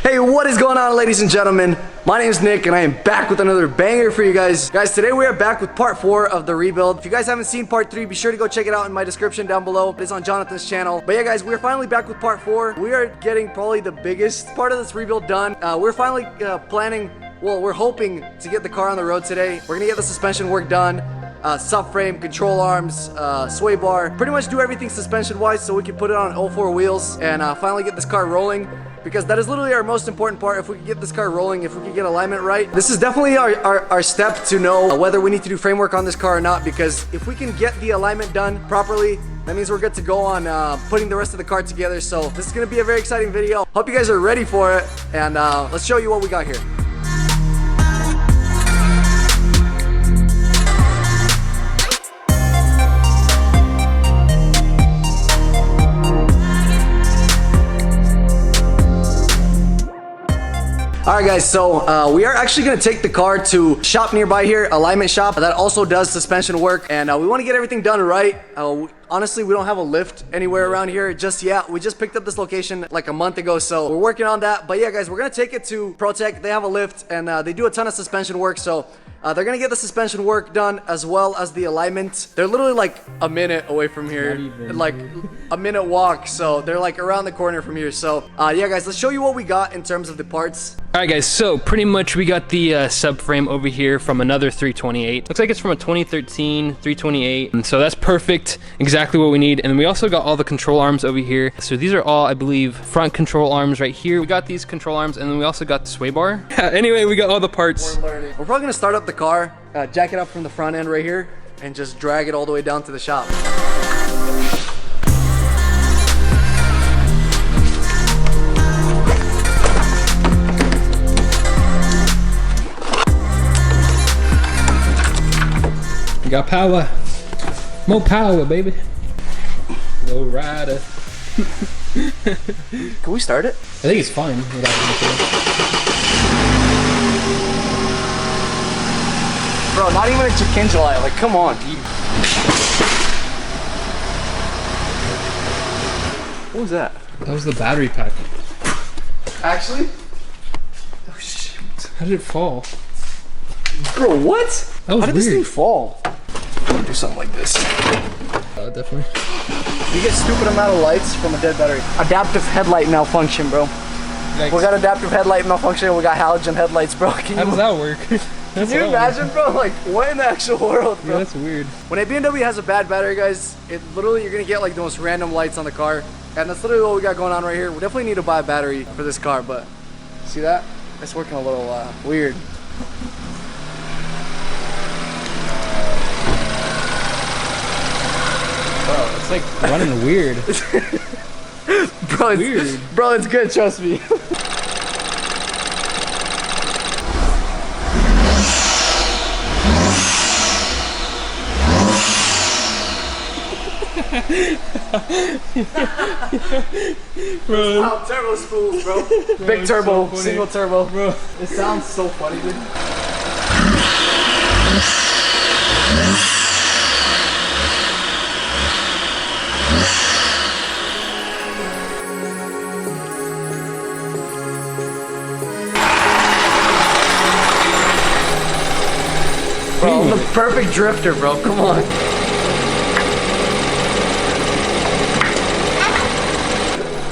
Hey, what is going on, ladies and gentlemen? My name is Nick and I am back with another banger for you guys. Guys, today we are back with part 4 of the rebuild. If you guys haven't seen part 3, be sure to go check it out in my description down below. It is on Jonathan's channel. But yeah, guys, we're finally back with part 4. We are getting probably the biggest part of this rebuild done. We're finally planning, well, we're hoping to get the car on the road today. We're gonna get the suspension work done. Subframe, control arms, sway bar, pretty much do everything suspension wise so we can put it on 04 wheels and finally get this car rolling, because that is literally our most important part. If we can get this car rolling, if we can get alignment right, this is definitely our step to know whether we need to do framework on this car or not, because if we can get the alignment done properly, that means we're good to go on putting the rest of the car together. So this is going to be a very exciting video. Hope you guys are ready for it, and let's show you what we got here. Alright guys, so we are actually going to take the car to a shop nearby here, alignment shop, that also does suspension work, and we want to get everything done right. Honestly, we don't have a lift anywhere around here just yet. We just picked up this location like a month ago, so we're working on that. But yeah guys, we're going to take it to ProTech. They have a lift and they do a ton of suspension work, so they're going to get the suspension work done as well as the alignment. They're literally like a minute away from here, like a minute walk, so they're like around the corner from here. So yeah guys, let's show you what we got in terms of the parts. Alright guys, so pretty much we got the subframe over here from another 328. Looks like it's from a 2013 328, and so that's perfect, exactly what we need. And we also got all the control arms over here. So these are all, I believe, front control arms right here. We got these control arms, and then we also got the sway bar. Anyway, we got all the parts. We're probably gonna start up the car, jack it up from the front end right here, and just drag it all the way down to the shop. We got power. More power, baby. Low rider. Can we start it? I think it's fine without Bro, not even a chicken light. Like, come on. What was that? That was the battery pack. Actually? Oh shit. How did it fall? Bro, what? That was How did this thing fall? I'm gonna do something like this. Definitely. You get stupid amount of lights from a dead battery. Adaptive headlight malfunction, bro. Yikes. We got adaptive headlight malfunction and we got halogen headlights, bro. How does that work? Can you imagine, bro? Like, what in the actual world, bro? Yeah, that's weird. When a BMW has a bad battery, guys, it literally, you're gonna get like the most random lights on the car. And that's literally what we got going on right here. We definitely need to buy a battery for this car, but see that? It's working a little weird. Bro, it's like running weird. Bro, it's weird. Bro, it's good, trust me. Bro. Wow, turbo spools, bro. Big turbo, so single turbo. Bro. It sounds so funny, dude. Bro, I'm the perfect drifter, bro. Come on.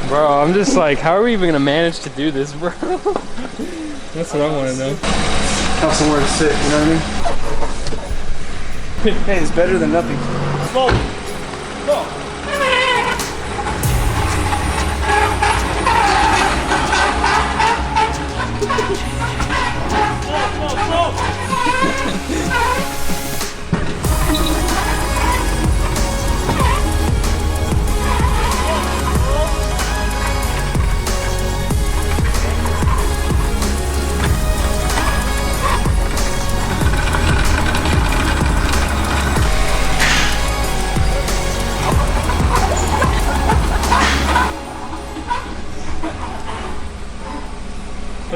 Bro, I'm just like, how are we even gonna manage to do this, bro? That's what I want to know. Have somewhere to sit, you know what I mean? Hey, it's better than nothing. Go! Go!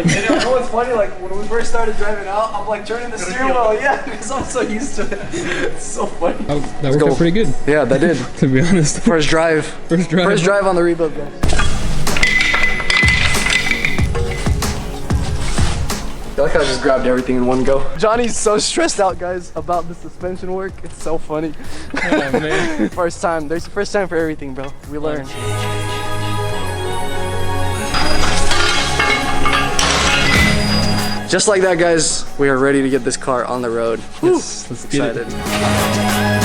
You know what's funny? Like when we first started driving out, I'm like turning the steering wheel, yeah, because I'm so used to it. It's so funny. That worked out pretty good. Yeah, that did. To be honest. First drive. First drive on the rebuild, guys. I like how I just grabbed everything in one go. Johnny's so stressed out, guys, about the suspension work. It's so funny. Oh, man. First time. There's the first time for everything, bro. We learn. Just like that, guys, we are ready to get this car on the road. Yes, let's get Excited.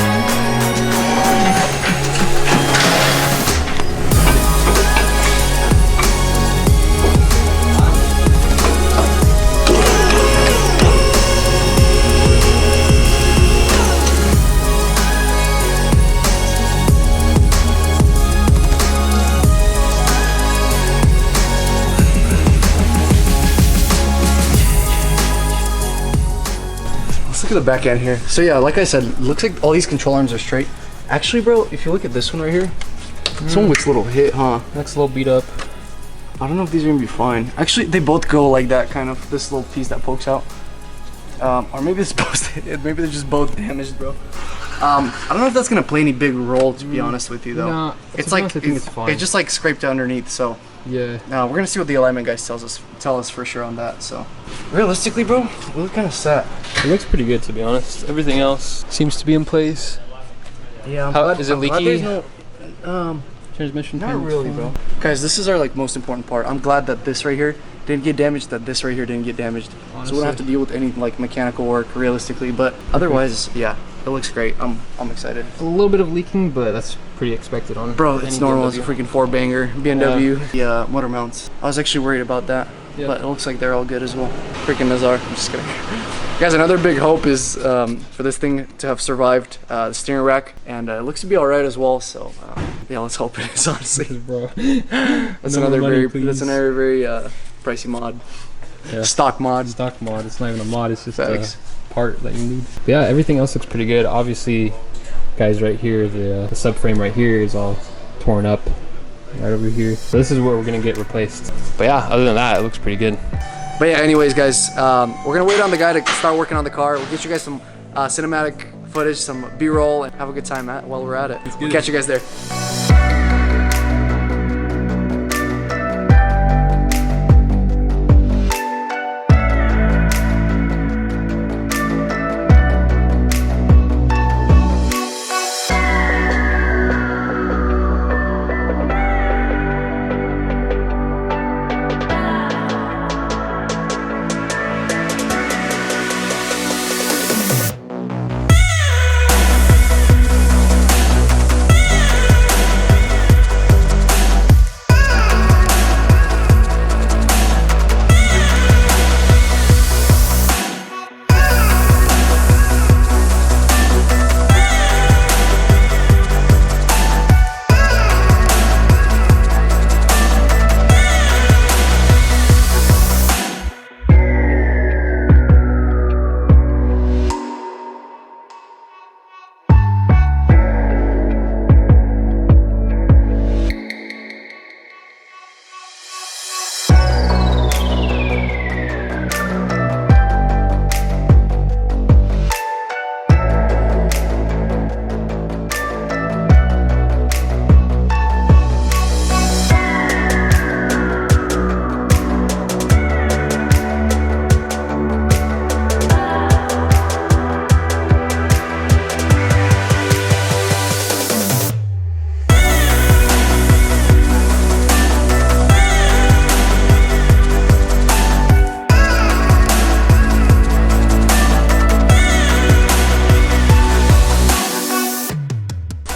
Look at the back end here. So yeah, like I said, looks like all these control arms are straight. Actually, bro, if you look at this one right here, this one looks a little hit, huh? Looks a little beat up. I don't know if these are gonna be fine. Actually, they both go like that, kind of. This little piece that pokes out. Or maybe it's both. Maybe they're just both damaged, bro. I don't know if that's gonna play any big role, to be honest with you, though. Nah, it's like I think it's fine. it just like scraped underneath, so. Yeah. We're gonna see what the alignment guys tell us for sure on that. So, realistically, bro, we look kind of set. It looks pretty good, to be honest. Everything else seems to be in place. Yeah. Is it leaky? No, Transmission. not really, bro. Guys, this is our like most important part. I'm glad that this right here didn't get damaged. That this right here didn't get damaged. Honestly. So we don't have to deal with any like mechanical work realistically. But otherwise, yeah, it looks great. I'm excited. A little bit of leaking, but that's pretty expected on. Bro, it's normal. It's a freaking 4-banger Bmw. Yeah. Motor mounts. I was actually worried about that, but it looks like they're all good as well. Freaking Nazar. I'm just kidding. Guys, another big hope is for this thing to have survived the steering rack, and it looks to be all right as well. So yeah, let's hope it is. Honestly, Bro. that's another very pricey mod. Yeah. Stock mod. Stock mod. It's not even a mod. It's just Facts. a part that you need. But yeah, everything else looks pretty good. Obviously, guys, right here, the subframe right here is all torn up. Right over here. So this is where we're gonna get replaced. But yeah, other than that, it looks pretty good. But yeah, anyways, guys, we're gonna wait on the guy to start working on the car. We'll get you guys some cinematic footage, some B-roll, and have a good time while we're at it. We'll catch you guys there.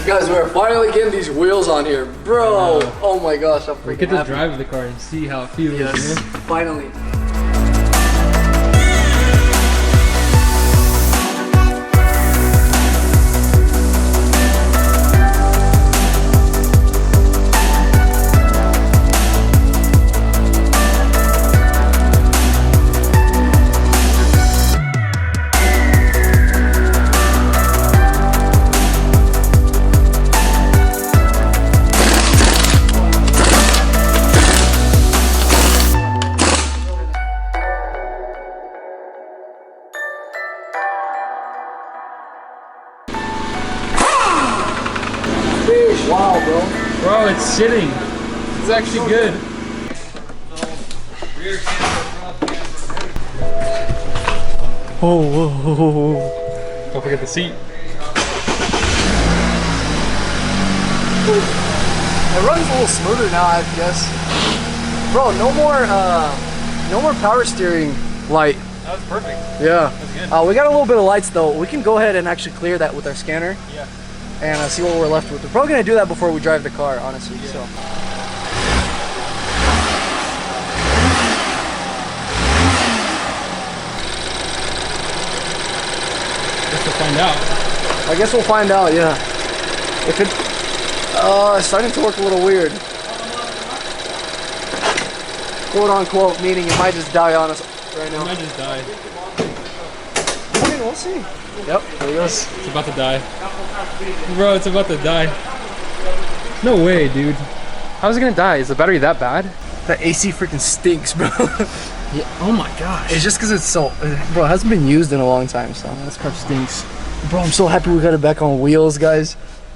Guys, we're finally getting these wheels on here, bro. Oh my gosh, I'm freaking Get to happy. drive the car and see how it feels. Yes, You know? finally. Wow, bro. Bro, it's sitting. It's actually good. Oh, whoa, whoa, whoa, whoa. Don't forget the seat. It runs a little smoother now, I guess. Bro, no more power steering light. That was perfect. Yeah. That's good. We got a little bit of lights though. We can go ahead and actually clear that with our scanner. Yeah. And see what we're left with. We're probably gonna do that before we drive the car, honestly. Yeah. So. Find out. I guess we'll find out, yeah. If it's starting to work a little weird. Quote unquote, meaning it might just die on us right now. It might just die. I mean, we'll see. Yep, there he goes. It's about to die. Bro, it's about to die. No way, dude. How's it gonna die? Is the battery that bad? That AC freaking stinks, bro. Yeah. Oh my gosh. It's just because it's so, bro, it hasn't been used in a long time, so. This car stinks. Bro, I'm so happy we got it back on wheels, guys.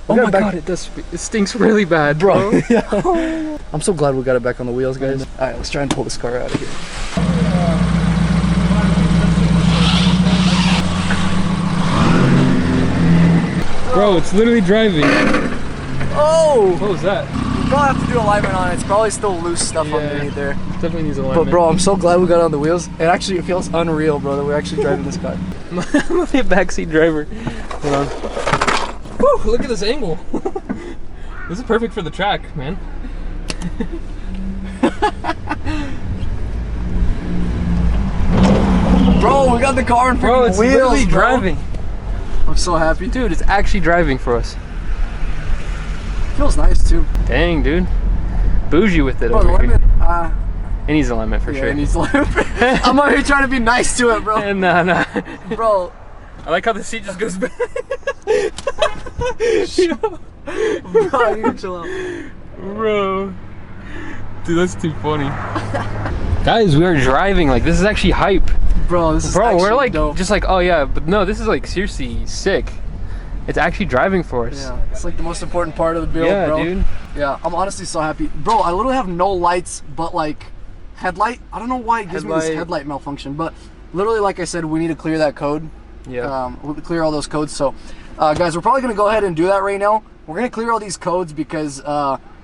Oh my god, it does. It stinks really bad, bro. Yeah. I'm so glad we got it back on the wheels, guys. All right, let's try and pull this car out of here. Bro, it's literally driving. Oh! What was that? We probably have to do alignment on it. It's probably still loose stuff underneath there. Definitely needs alignment. But bro, I'm so glad we got it on the wheels. It feels unreal, bro, that we're actually driving this car. I'm gonna be a backseat driver. Hold on. Woo, look at this angle. This is perfect for the track, man. Bro, we got the car in freaking it's wheels, literally bro. driving. I'm so happy. Dude, it's actually driving for us. Feels nice too. Dang, dude. Bougie with it Bro, over alignment, here. It needs alignment for sure. It needs alignment. I'm out here trying to be nice to it, bro. Nah. Bro. I like how the seat just goes back. Bro, you can chill out. Bro. Dude, that's too funny. Guys, we are driving. Like, this is actually hype. Bro, this is actually we're like, dope. just like, oh yeah, but no, this is like seriously sick. It's actually driving for us. Yeah, it's like the most important part of the build, yeah, bro. Dude. Yeah, I'm honestly so happy. Bro, I literally have no lights but like headlight. I don't know why it gives me this headlight malfunction, but literally, like I said, we need to clear that code. Yeah. We'll clear all those codes. So, guys, we're probably gonna go ahead and do that right now. We're gonna clear all these codes because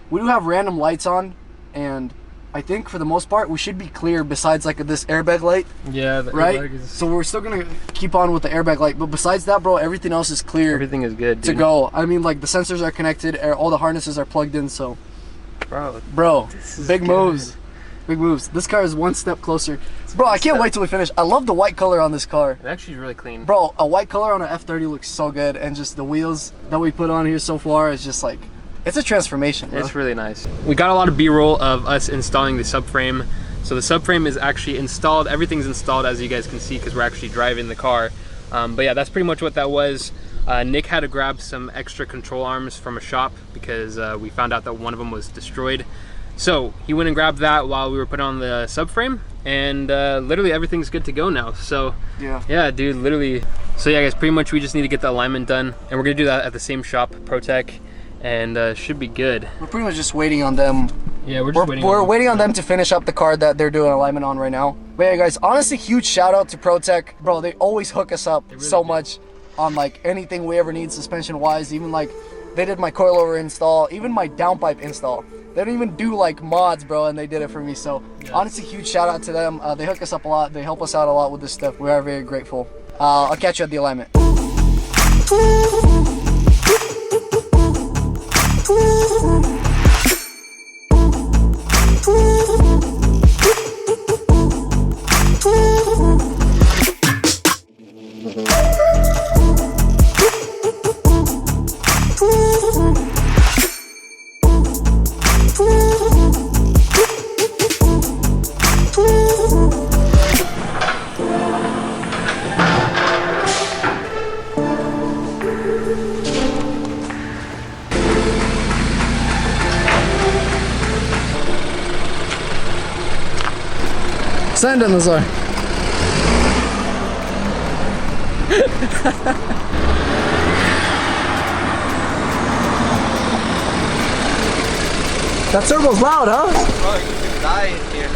we do have random lights on, and I think for the most part we should be clear besides like this airbag light. Yeah, the right? airbag is... So we're still gonna keep on with the airbag light, but besides that, bro, everything else is clear. Everything is good, dude. To go. I mean, like the sensors are connected, all the harnesses are plugged in, so bro, big moves. Big moves. This car is one step closer. Bro, I can't wait till we finish. I love the white color on this car. It actually is really clean. Bro, a white color on an F30 looks so good, and just the wheels that we put on here so far is just like, it's a transformation, bro. It's really nice. We got a lot of B-roll of us installing the subframe. So the subframe is actually installed. Everything's installed, as you guys can see, because we're actually driving the car. But yeah, that's pretty much what that was. Nick had to grab some extra control arms from a shop because we found out that one of them was destroyed. So he went and grabbed that while we were putting on the subframe, and literally everything's good to go now. So yeah, dude, literally. So yeah, guys, pretty much we just need to get the alignment done, and we're gonna do that at the same shop, ProTech, and should be good. We're pretty much just waiting on them. Yeah, we're waiting on them to finish up the car that they're doing alignment on right now. But yeah, guys, honestly, huge shout out to ProTech, bro. They always hook us up so much on like anything we ever need suspension wise. Even like they did my coilover install, even my downpipe install. They don't even do like mods, bro, and they did it for me. So honestly, huge shout out to them. They hook us up a lot. They help us out a lot with this stuff. We are very grateful. I'll catch you at the alignment. Sen de Nazar. That turbo's loud, huh? Bro, you could die in here.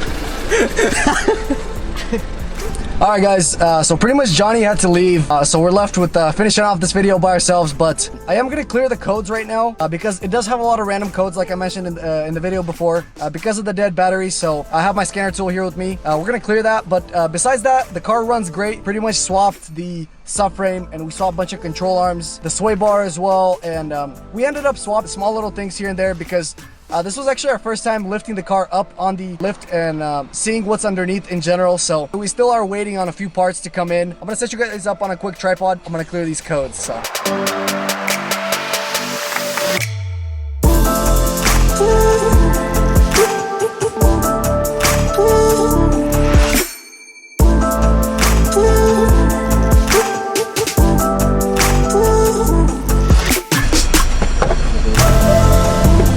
Alright guys, so pretty much Johnny had to leave, so we're left with finishing off this video by ourselves, but I am going to clear the codes right now because it does have a lot of random codes like I mentioned in the video before because of the dead battery. So I have my scanner tool here with me. We're going to clear that, but besides that, the car runs great. Pretty much swapped the subframe and we swapped a bunch of control arms, the sway bar as well, and we ended up swapping small little things here and there because this was actually our first time lifting the car up on the lift and seeing what's underneath in general. So we still are waiting on a few parts to come in. I'm gonna set you guys up on a quick tripod. I'm gonna clear these codes. So.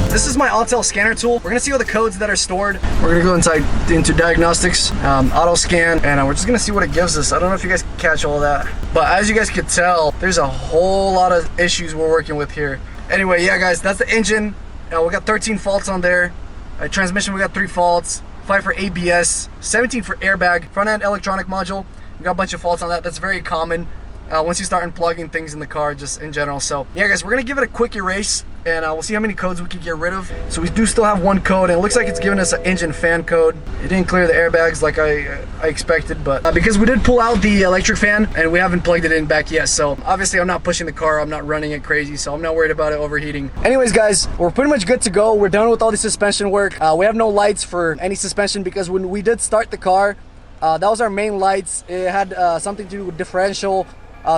This is my Autel scanner tool. We're gonna see all the codes that are stored. We're gonna go inside into diagnostics, auto scan, and we're just gonna see what it gives us. I don't know if you guys can catch all that, but as you guys can tell, there's a whole lot of issues we're working with here. Anyway, yeah guys, that's the engine. We got 13 faults on there. Transmission, we got 3 faults. 5 for ABS, 17 for airbag, front end electronic module. We got a bunch of faults on that. That's very common once you start unplugging things in the car, just in general. So yeah guys, we're gonna give it a quick erase and we'll see how many codes we can get rid of. So we do still have 1 code, and it looks like it's giving us an engine fan code. It didn't clear the airbags like I expected, but because we did pull out the electric fan and we haven't plugged it in back yet, so obviously I'm not pushing the car, I'm not running it crazy, so I'm not worried about it overheating. Anyways guys, we're pretty much good to go. We're done with all the suspension work. We have no lights for any suspension because when we did start the car, that was our main lights. It had something to do with differential,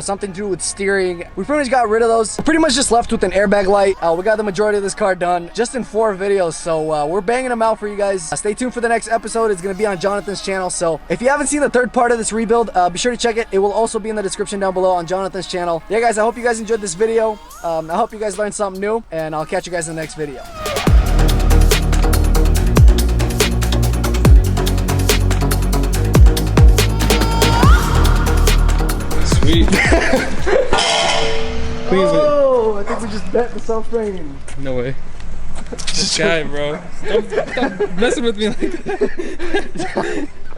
something to do with steering. We pretty much got rid of those. We're pretty much just left with an airbag light. We got the majority of this car done just in 4 videos, so we're banging them out for you guys. Stay tuned for the next episode. It's gonna be on Jonathan's channel, so if you haven't seen the 3rd part of this rebuild, be sure to check it. It will also be in the description down below on Jonathan's channel. Yeah guys, I hope you guys enjoyed this video. I hope you guys learned something new, and I'll catch you guys in the next video. Sweet. Oh, I think we just bent the subframe. No way. This guy, bro. Stop messing with me like that.